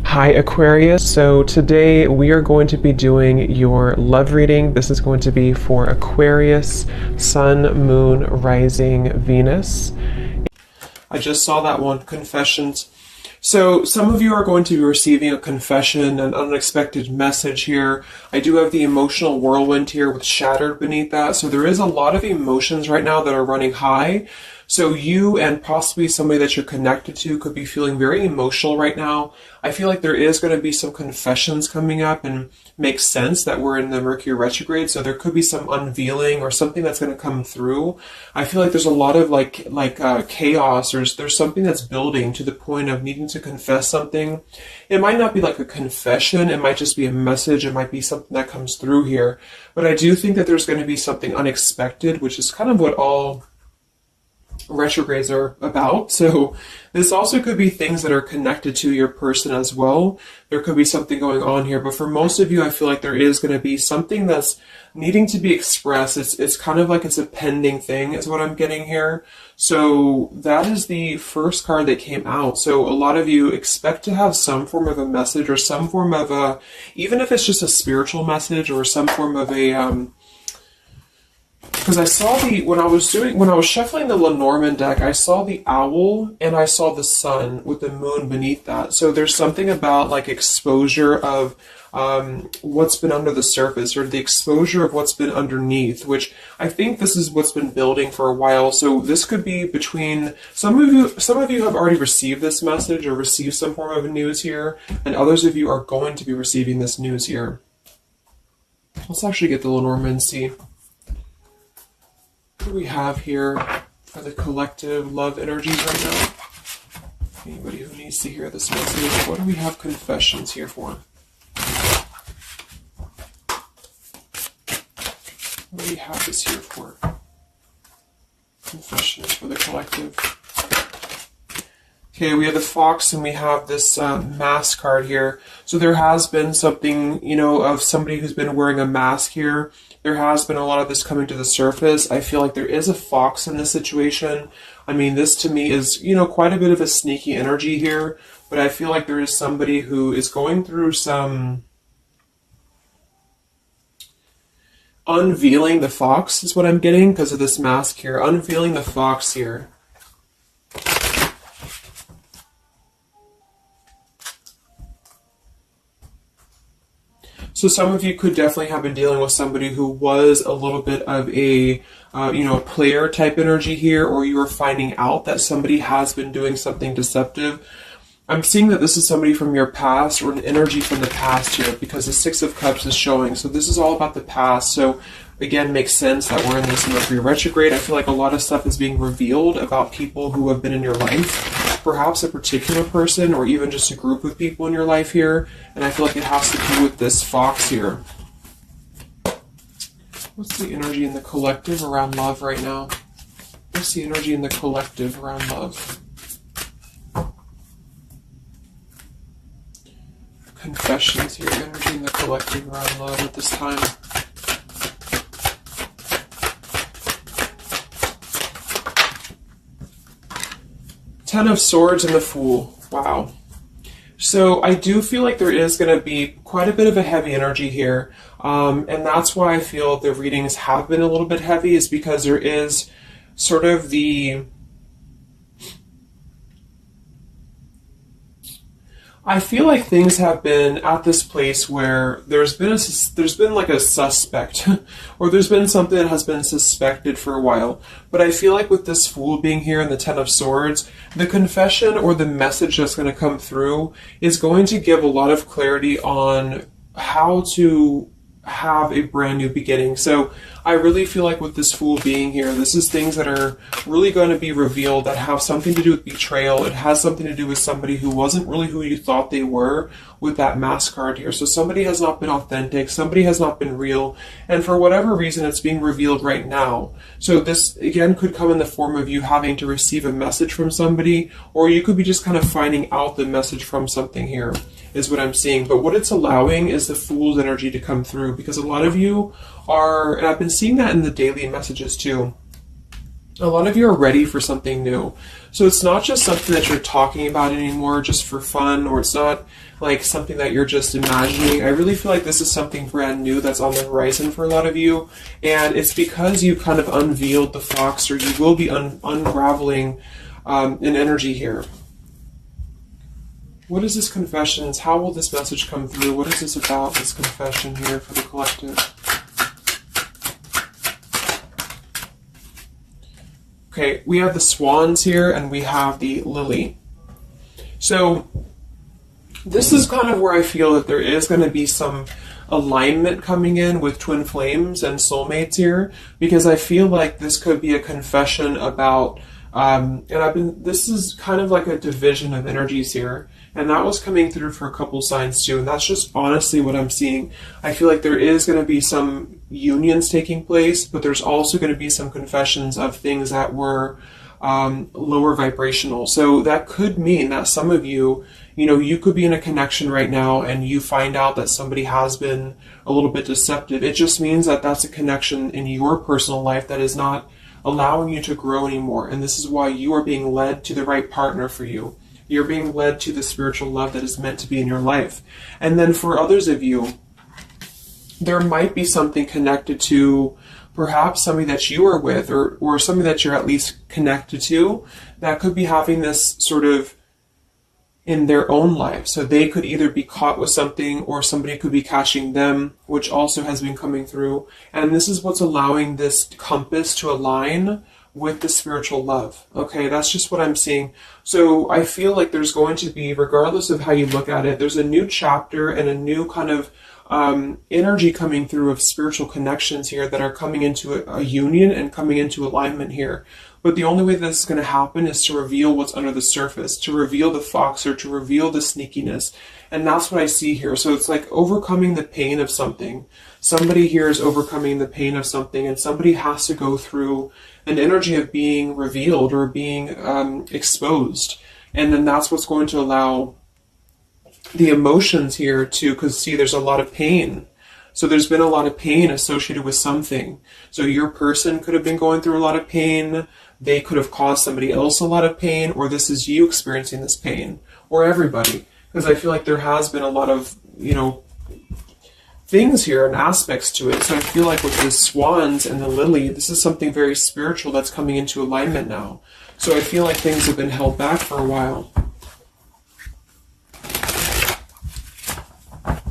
Hi Aquarius, so today we are going to be doing your love reading. This is going to be for Aquarius, Sun, Moon, Rising, Venus. I just saw that one, confessions. So some of you are going to be receiving a confession, an unexpected message here. I do have the emotional whirlwind here with shattered beneath that. So there is a lot of emotions right now that are running high. So you and possibly somebody that you're connected to could be feeling very emotional right now. I feel like there is going to be some confessions coming up, and makes sense that we're in the Mercury retrograde. So there could be some unveiling or something that's going to come through. I feel like there's a lot of chaos, or there's something that's building to the point of needing to confess something. It might not be like a confession. It might just be a message. It might be something that comes through here. But I do think that there's going to be something unexpected, which is kind of what all retrogrades are about. So this also could be things that are connected to your person as well. There could be something going on here, but for most of you, I feel like there is going to be something that's needing to be expressed. It's kind of like it's a pending thing is what I'm getting here. So that is the first card that came out. So a lot of you expect to have some form of a message, or some form of a, even if it's just a spiritual message, or some form of a because I saw when I was shuffling the Lenormand deck, I saw the owl and I saw the sun with the moon beneath that. So there's something about like exposure of what's been under the surface, or the exposure of what's been underneath, which I think this is what's been building for a while. So this could be between some of you have already received this message or received some form of news here, and others of you are going to be receiving this news here. Let's actually get the Lenormand and see what do we have here for the collective love energies right now. Anybody who needs to hear this message, what do we have confessions here for? What do we have this here for? Confessions for the collective. Okay, we have the fox and we have this mask card here. So there has been something, of somebody who's been wearing a mask here. There has been a lot of this coming to the surface. I feel like there is a fox in this situation. I mean, this to me is, quite a bit of a sneaky energy here. But I feel like there is somebody who is going through some unveiling the fox is what I'm getting because of this mask here. Unveiling the fox here. So some of you could definitely have been dealing with somebody who was a little bit of a, player type energy here, or you are finding out that somebody has been doing something deceptive. I'm seeing that this is somebody from your past, or an energy from the past here, because the Six of Cups is showing. So this is all about the past. So again, makes sense that we're in this Mercury retrograde. I feel like a lot of stuff is being revealed about people who have been in your life. Perhaps a particular person, or even just a group of people in your life here. And I feel like it has to do with this fox here. What's the energy in the collective around love right now? What's the energy in the collective around love? Confessions here, energy in the collective around love at this time. Ten of Swords and the Fool. Wow. So I do feel like there is going to be quite a bit of a heavy energy here. And that's why I feel the readings have been a little bit heavy, is because there is sort of the... I feel like things have been at this place where there's been like a suspect, or there's been something that has been suspected for a while. But I feel like with this Fool being here and the Ten of Swords, the confession or the message that's going to come through is going to give a lot of clarity on how to have a brand new beginning. So I really feel like with this Fool being here, this is things that are really going to be revealed that have something to do with betrayal. It has something to do with somebody who wasn't really who you thought they were with that mask card here. So somebody has not been authentic, somebody has not been real, and for whatever reason it's being revealed right now. So this again could come in the form of you having to receive a message from somebody, or you could be just kind of finding out the message from something here, is what I'm seeing. But what it's allowing is the Fool's energy to come through, because a lot of you are, and I've been seeing that in the daily messages too, A lot of you are ready for something new. So it's not just something that you're talking about anymore just for fun, or it's not like something that you're just imagining. I really feel like this is something brand new that's on the horizon for a lot of you. And it's because you kind of unveiled the fox, or you will be unraveling an energy here. What is this confession? How will this message come through? What is this about, this confession here for the collective? Okay, we have the swans here and we have the lily. So this is kind of where I feel that there is going to be some alignment coming in with twin flames and soulmates here, because I feel like this could be a confession about this is kind of like a division of energies here, and that was coming through for a couple signs too, and that's just honestly what I'm seeing. I feel like there is going to be some unions taking place, but there's also going to be some confessions of things that were lower vibrational. So that could mean that some of you, you could be in a connection right now and you find out that somebody has been a little bit deceptive. It just means that that's a connection in your personal life that is not allowing you to grow anymore. And this is why you are being led to the right partner for you. You're being led to the spiritual love that is meant to be in your life. And then for others of you, there might be something connected to perhaps somebody that you are with, or somebody that you're at least connected to, that could be having this sort of in their own life. So they could either be caught with something, or somebody could be catching them, which also has been coming through. And this is what's allowing this compass to align with the spiritual love. Okay, that's just what I'm seeing. So I feel like there's going to be, regardless of how you look at it, there's a new chapter and a new kind of energy coming through of spiritual connections here that are coming into a union and coming into alignment here. But the only way this is going to happen is to reveal what's under the surface, to reveal the fox, or to reveal the sneakiness. And that's what I see here. So it's like overcoming the pain of something. Somebody here is overcoming the pain of something, and somebody has to go through an energy of being revealed or being exposed. And then that's what's going to allow the emotions here to, because see, there's a lot of pain. So there's been a lot of pain associated with something. So your person could have been going through a lot of pain. They could have caused somebody else a lot of pain, or this is you experiencing this pain, or everybody. Because I feel like there has been a lot of, things here and aspects to it. So I feel like with the swans and the lily, this is something very spiritual that's coming into alignment now. So I feel like things have been held back for a while.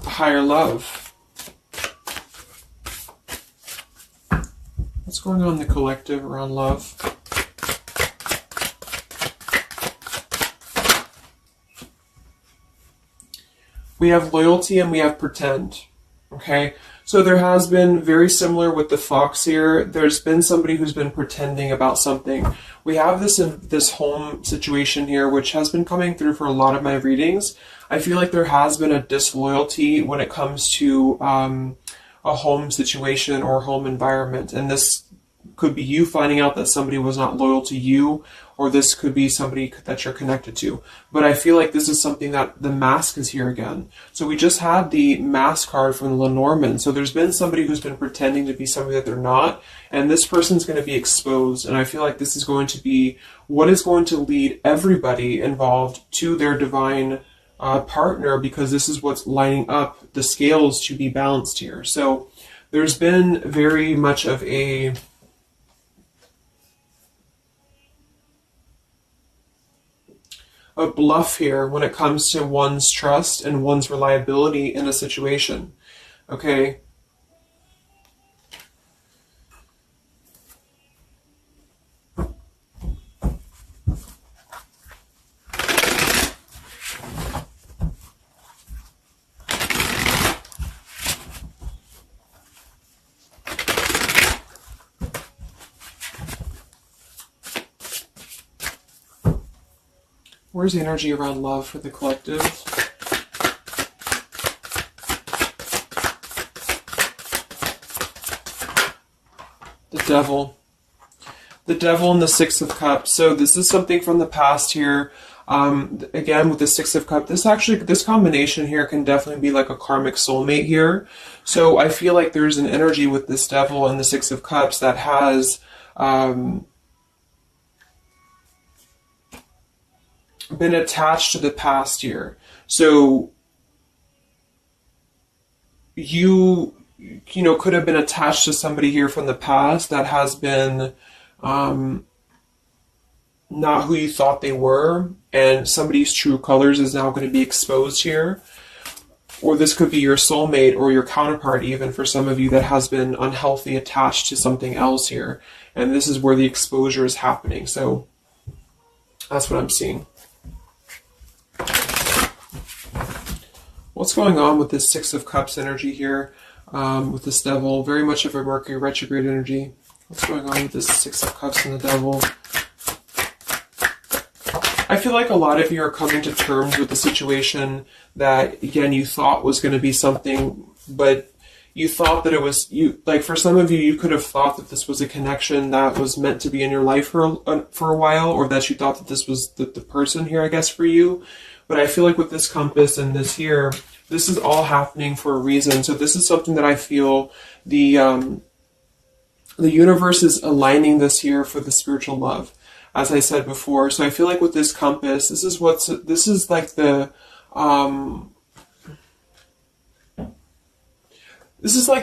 Higher love. What's going on in the collective around love? We have loyalty and we have pretend. Okay, so there has been, very similar with the fox here, there's been somebody who's been pretending about something. We have this home situation here, which has been coming through for a lot of my readings. I feel like there has been a disloyalty when it comes to a home situation or home environment. And this could be you finding out that somebody was not loyal to you, or this could be somebody that you're connected to. But I feel like this is something that the mask is here again. So we just had the mask card from the Lenormand. So there's been somebody who's been pretending to be somebody that they're not, and this person's going to be exposed. And I feel like this is going to be what is going to lead everybody involved to their divine partner, because this is what's lining up the scales to be balanced here. So there's been very much of a bluff here when it comes to one's trust and one's reliability in a situation. Okay. Where's the energy around love for the collective? The devil. The devil and the Six of Cups. So this is something from the past here. Again, with the Six of Cups, this combination here can definitely be like a karmic soulmate here. So I feel like there's an energy with this devil and the Six of Cups that has been attached to the past here. So you could have been attached to somebody here from the past that has been not who you thought they were, and somebody's true colors is now going to be exposed here. Or this could be your soulmate or your counterpart, even for some of you, that has been unhealthy attached to something else here. And this is where the exposure is happening. So that's what I'm seeing. What's going on with this Six of Cups energy here, with this Devil? Very much of a Mercury retrograde energy. What's going on with this Six of Cups and the Devil? I feel like a lot of you are coming to terms with the situation that, again, you thought was going to be something, but you thought that it was, like for some of you, you could have thought that this was a connection that was meant to be in your life for a while, or that you thought that this was the person here, I guess, for you. But I feel like with this compass and this here, this is all happening for a reason. So this is something that I feel the universe is aligning this here for the spiritual love, as I said before. So I feel like with this compass, this is like the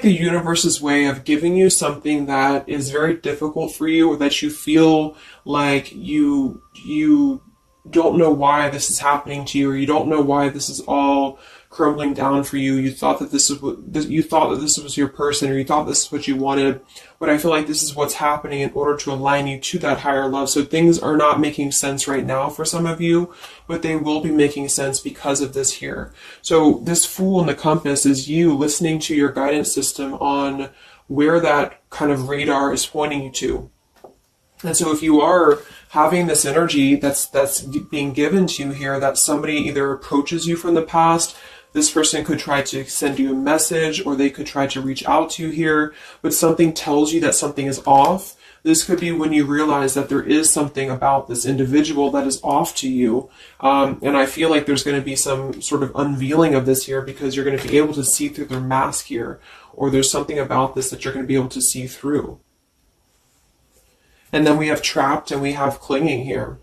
universe's way of giving you something that is very difficult for you, or that you feel like you don't know why this is happening to you, or you don't know why this is all crumbling down for you. You thought that this was your person, or you thought this is what you wanted. But I feel like this is what's happening in order to align you to that higher love. So things are not making sense right now for some of you, but they will be making sense because of this here. So this Fool in the compass is you listening to your guidance system on where that kind of radar is pointing you to. And so if you are having this energy that's being given to you here, that somebody either approaches you from the past, this person could try to send you a message, or they could try to reach out to you here, but something tells you that something is off. This could be when you realize that there is something about this individual that is off to you. And I feel like there's going to be some sort of unveiling of this here, because you're going to be able to see through their mask here, or there's something about this that you're going to be able to see through. And then we have trapped and we have clinging here.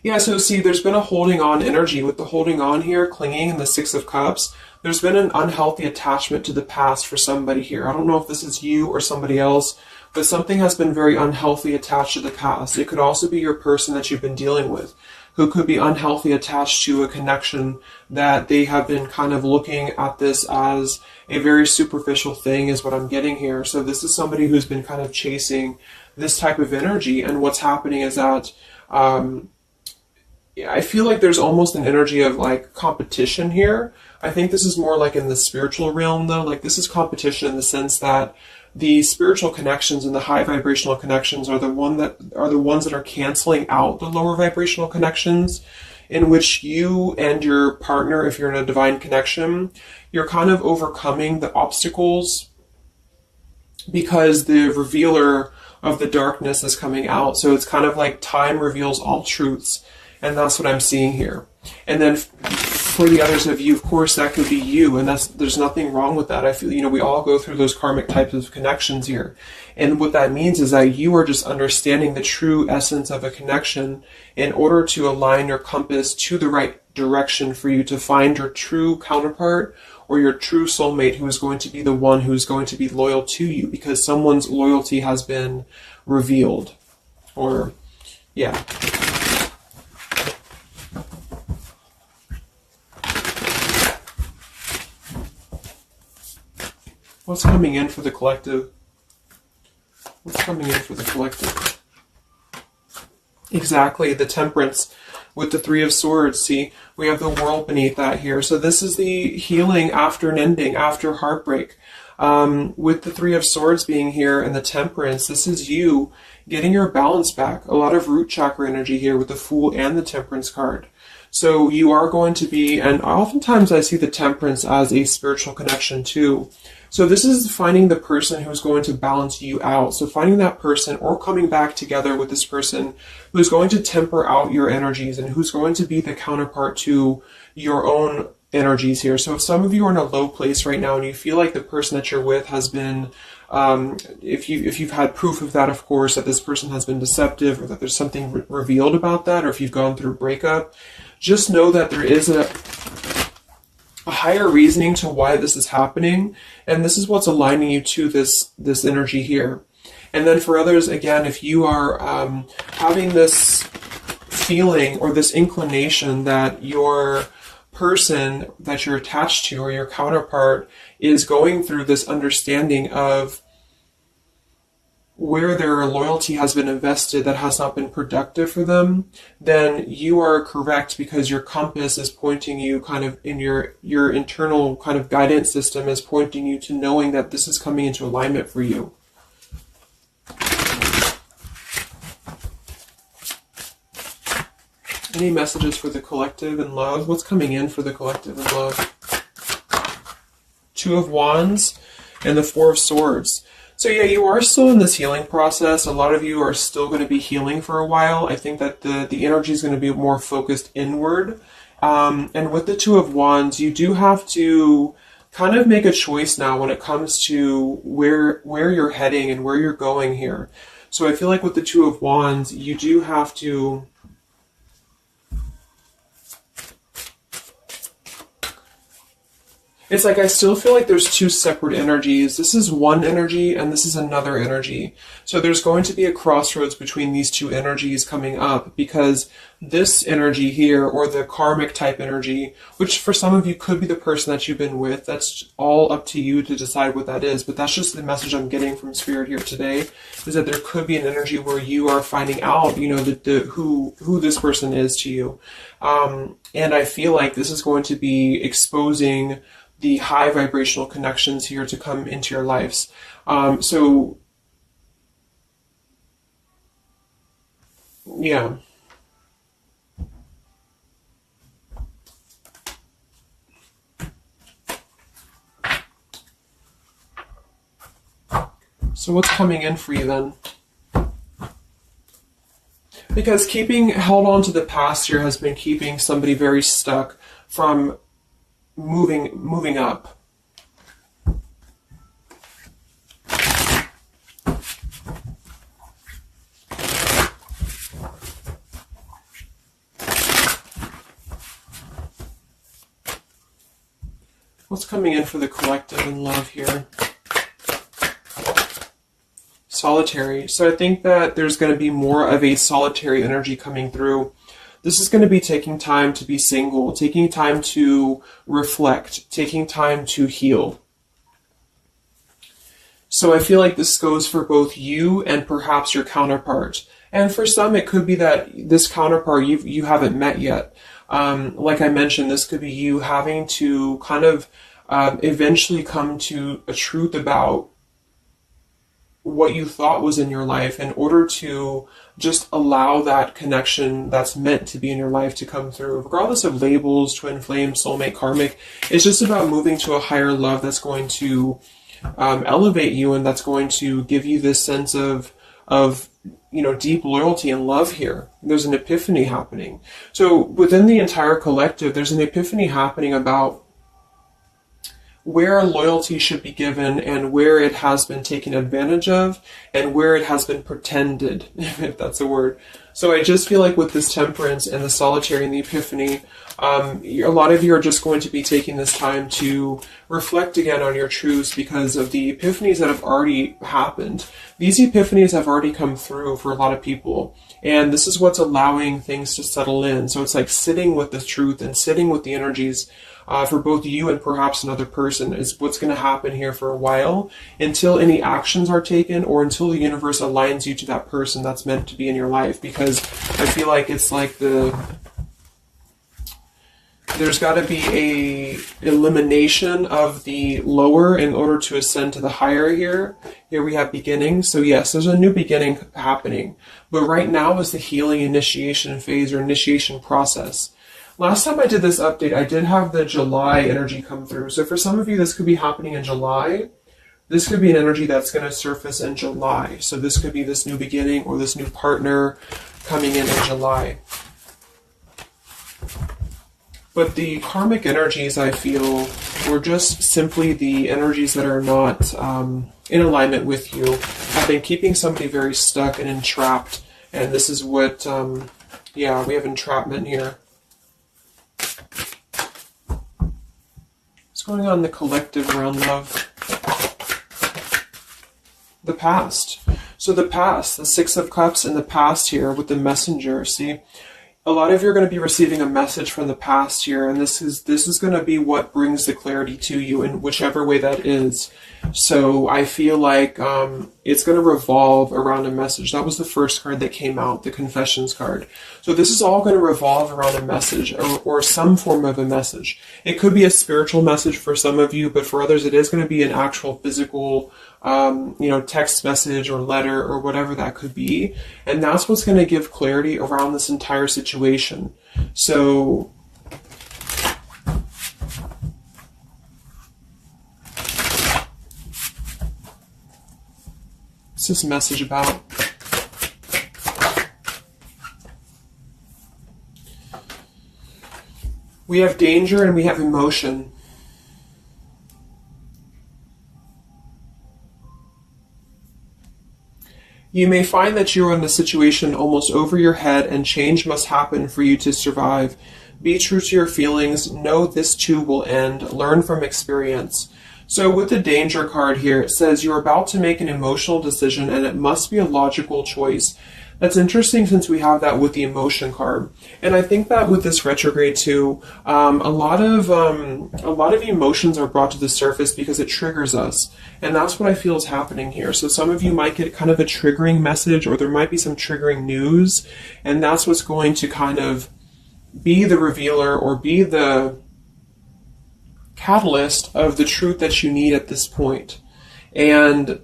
Yeah, so see, there's been a holding on energy with the holding on here, clinging, and the Six of Cups. There's been an unhealthy attachment to the past for somebody here. I don't know if this is you or somebody else, but something has been very unhealthy attached to the past. It could also be your person that you've been dealing with, who could be unhealthy attached to a connection that they have been kind of looking at this as a very superficial thing, is what I'm getting here. So this is somebody who's been kind of chasing this type of energy, and what's happening is that I feel like there's almost an energy of like competition here. I think this is more like in the spiritual realm though. Like this is competition in the sense that the spiritual connections and the high vibrational connections are the ones that are canceling out the lower vibrational connections, in which you and your partner, if you're in a divine connection, you're kind of overcoming the obstacles because the revealer of the darkness is coming out. So it's kind of like time reveals all truths. And that's what I'm seeing here. And then for the others of you, of course, that could be you. And there's nothing wrong with that. I feel, we all go through those karmic types of connections here. And what that means is that you are just understanding the true essence of a connection in order to align your compass to the right direction for you to find your true counterpart or your true soulmate, who is going to be the one who's going to be loyal to you, because someone's loyalty has been revealed. Or, yeah. What's coming in for the collective? What's coming in for the collective? Exactly, the Temperance with the Three of Swords. See, we have the World beneath that here. So this is the healing after an ending, after heartbreak. With the Three of Swords being here and the Temperance, this is you getting your balance back. A lot of root chakra energy here with the Fool and the Temperance card. So you are going to be, and oftentimes I see the Temperance as a spiritual connection too. So this is finding the person who's going to balance you out. So finding that person, or coming back together with this person who's going to temper out your energies and who's going to be the counterpart to your own energies here. So if some of you are in a low place right now and you feel like the person that you're with has been If you've had proof of that, of course, that this person has been deceptive or that there's something revealed about that, or if you've gone through a breakup, just know that there is a higher reasoning to why this is happening, and this is what's aligning you to this energy here. And then for others, again, if you are having this feeling or this inclination that your person that you're attached to or your counterpart is going through this understanding of where their loyalty has been invested that has not been productive for them, then you are correct, because your compass is pointing you kind of in your internal kind of guidance system is pointing you to knowing that this is coming into alignment for you. Any messages for the collective and love? What's coming in for the collective and love? Two of Wands and the Four of Swords. So yeah, you are still in this healing process. A lot of you are still going to be healing for a while. I think that the energy is going to be more focused inward. And with the Two of Wands, you do have to kind of make a choice now when it comes to where you're heading and where you're going here. So I feel like with the Two of Wands, you do have to it's like I still feel like there's two separate energies. This is one energy and this is another energy. So there's going to be a crossroads between these two energies coming up, because this energy here, or the karmic type energy, which for some of you could be the person that you've been with, that's all up to you to decide what that is. But that's just the message I'm getting from Spirit here today, is that there could be an energy where you are finding out, you know, who this person is to you. And I feel like this is going to be exposing the high vibrational connections here to come into your lives. So yeah. So what's coming in for you then? Because keeping held on to the past here has been keeping somebody very stuck from moving up. What's coming in for the collective and love here? Solitary. So I think that there's going to be more of a solitary energy coming through. This is going to be taking time to be single, taking time to reflect, taking time to heal. So I feel like this goes for both you and perhaps your counterpart. And for some, it could be that this counterpart you haven't met yet. Like I mentioned, this could be you having to kind of eventually come to a truth about what you thought was in your life in order to just allow that connection that's meant to be in your life to come through. Regardless of labels, twin flame, soulmate, karmic, it's just about moving to a higher love that's going to elevate you, and that's going to give you this sense of you know, deep loyalty and love here. There's an epiphany happening. So within the entire collective, there's an epiphany happening about where loyalty should be given and where it has been taken advantage of and where it has been pretended, if that's a word. So I just feel like with this temperance and the solitary and the epiphany, a lot of you are just going to be taking this time to reflect again on your truths because of the epiphanies that have already happened. These epiphanies have already come through for a lot of people, and this is what's allowing things to settle in. So it's like sitting with the truth and sitting with the energies for both you and perhaps another person is what's going to happen here for a while, until any actions are taken or until the universe aligns you to that person that's meant to be in your life. Because I feel like it's like there's got to be a elimination of the lower in order to ascend to the higher here. Here we have beginning. So yes, there's a new beginning happening. But right now is the healing initiation phase or initiation process. Last time I did this update, I did have the July energy come through. So for some of you, this could be happening in July. This could be an energy that's going to surface in July. So this could be this new beginning or this new partner coming in July. But the karmic energies, I feel, were just simply the energies that are not in alignment with you. Have been keeping somebody very stuck and entrapped. And this is what, yeah, we have entrapment here. What's going on in the collective around love? The past. So the past, the Six of Cups in the past here with the Messenger, see? A lot of you are going to be receiving a message from the past here, and this is going to be what brings the clarity to you in whichever way that is. So I feel like it's going to revolve around a message. That was the first card that came out, the Confessions card. So this is all going to revolve around a message or some form of a message. It could be a spiritual message for some of you, but for others it is going to be an actual physical text message or letter or whatever that could be. And that's what's going to give clarity around this entire situation. So what's this message about? We have danger and we have emotion. You may find that you are in a situation almost over your head and change must happen for you to survive. Be true to your feelings. Know this too will end. Learn from experience. So with the danger card here, it says you're about to make an emotional decision and it must be a logical choice. That's interesting since we have that with the emotion card. And I think that with this retrograde too, a lot of emotions are brought to the surface because it triggers us. And that's what I feel is happening here. So some of you might get kind of a triggering message, or there might be some triggering news. And that's what's going to kind of be the revealer or be the catalyst of the truth that you need at this point. And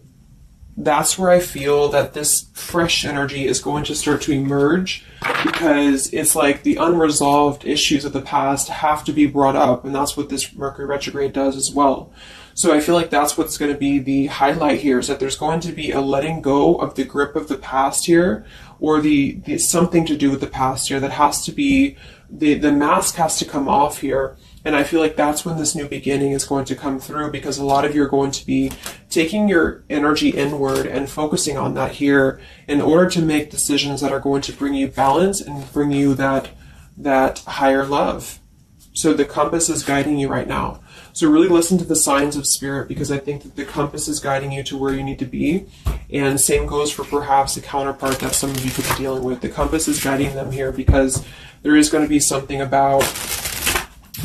that's where I feel that this fresh energy is going to start to emerge, because it's like the unresolved issues of the past have to be brought up, and that's what this Mercury retrograde does as well. So I feel like that's what's going to be the highlight here, is that there's going to be a letting go of the grip of the past here, or the something to do with the past here that has to be, the mask has to come off here. And I feel like that's when this new beginning is going to come through, because a lot of you are going to be taking your energy inward and focusing on that here in order to make decisions that are going to bring you balance and bring you that higher love. So the compass is guiding you right now. So really listen to the signs of spirit, because I think that the compass is guiding you to where you need to be. And same goes for perhaps a counterpart that some of you could be dealing with. The compass is guiding them here because there is going to be something about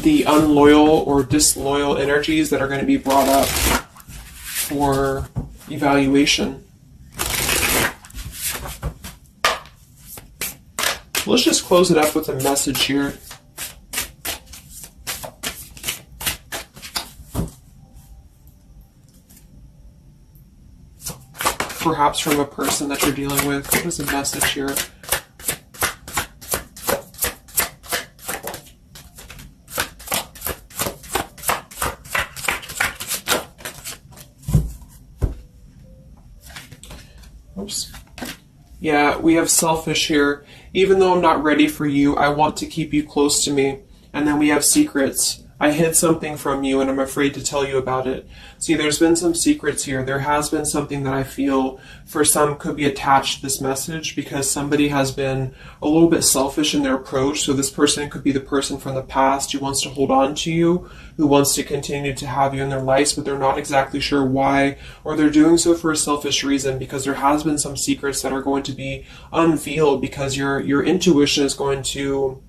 the unloyal or disloyal energies that are going to be brought up for evaluation. Let's just close it up with a message here. Perhaps from a person that you're dealing with. What is the message here? Oops. Yeah, we have selfish here. Even though I'm not ready for you, I want to keep you close to me. And then we have secrets. I hid something from you and I'm afraid to tell you about it. See, there's been some secrets here. There has been something that I feel for some could be attached to this message, because somebody has been a little bit selfish in their approach. So this person could be the person from the past who wants to hold on to you, who wants to continue to have you in their lives, but they're not exactly sure why, or they're doing so for a selfish reason, because there has been some secrets that are going to be unveiled, because your intuition is going to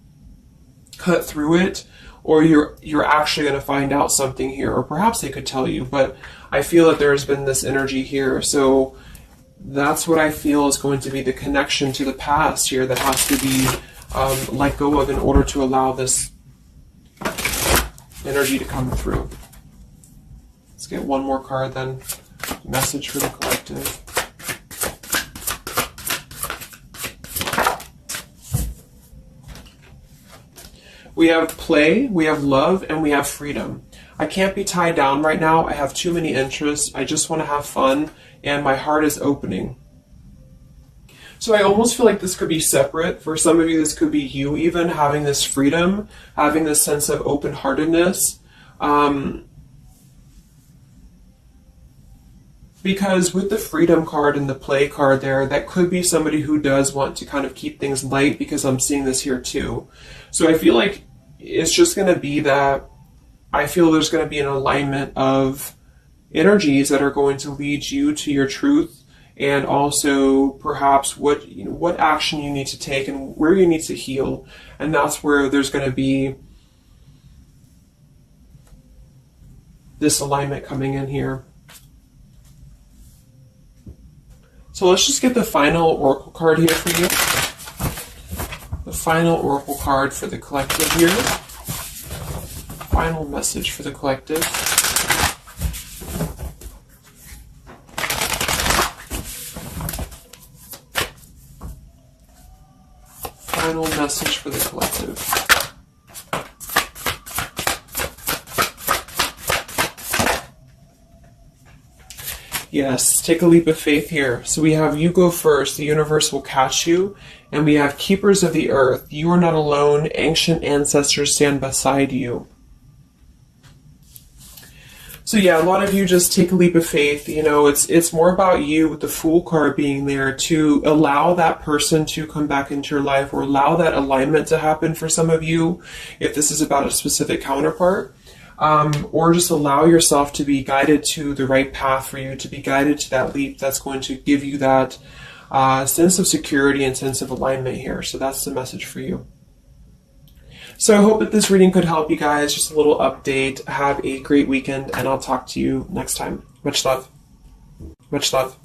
cut through it, or you're actually going to find out something here, or perhaps they could tell you, but I feel that there's been this energy here. So that's what I feel is going to be the connection to the past here that has to be let go of in order to allow this energy to come through. Let's get one more card then. Message for the collective. We have play, we have love, and we have freedom. I can't be tied down right now. I have too many interests. I just want to have fun, and my heart is opening. So I almost feel like this could be separate. For some of you, this could be you even having this freedom, having this sense of open-heartedness. Because with the freedom card and the play card there, that could be somebody who does want to kind of keep things light, because I'm seeing this here too. So I feel like it's just going to be that I feel there's going to be an alignment of energies that are going to lead you to your truth, and also perhaps what action you need to take and where you need to heal. And that's where there's going to be this alignment coming in here. So let's just get the final oracle card here for you. The final oracle card for the collective here. Final message for the collective. Final message for the collective. Yes, take a leap of faith here. So we have you go first, the universe will catch you. And we have keepers of the earth. You are not alone, ancient ancestors stand beside you. So yeah, a lot of you just take a leap of faith. You know, it's more about you with the Fool card being there to allow that person to come back into your life, or allow that alignment to happen for some of you, if this is about a specific counterpart. Or just allow yourself to be guided to the right path for you, to be guided to that leap that's going to give you that sense of security and sense of alignment here. So that's the message for you. So I hope that this reading could help you guys. Just a little update. Have a great weekend, and I'll talk to you next time. Much love. Much love.